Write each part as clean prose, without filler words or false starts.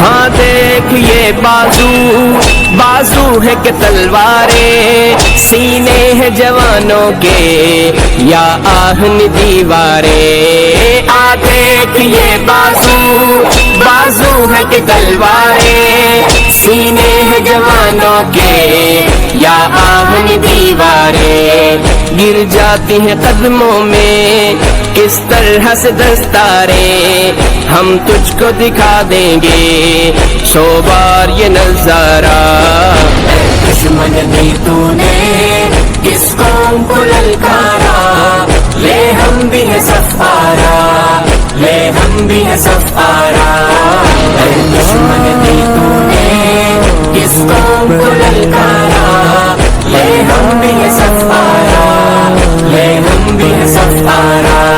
ہاں دیکھ یہ بازو بازو ہے کہ تلواریں، سینے ہیں جوانوں کے یا آہن دیواریں۔ آ دیکھ یہ بازو بازو ہے کہ تلواریں، سینے ہیں جوانوں کے یا آہن دیواریں۔ گر جاتی ہیں قدموں میں کس طرح سے دستاریں، ہم تجھ کو دکھا دیں گے 100 بار یہ نظارہ۔ اے دشمن دی تُونے کس قوم کو للکارا، لے ہم بھی ہے سفارا، لے ہم بھی ہے سفارا۔ اے دشمن دی تُونے کس قوم کو للکارا، لے ہم بھی ہے سفارا، لے ہم بھی ہے سفارا۔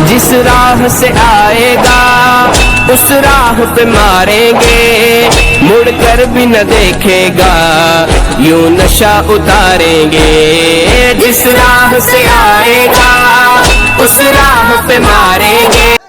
جس راہ سے آئے گا اس راہ پہ ماریں گے، مڑ کر بھی نہ دیکھے گا یوں نشہ اتاریں گے۔ جس راہ سے آئے گا اس راہ پہ ماریں گے۔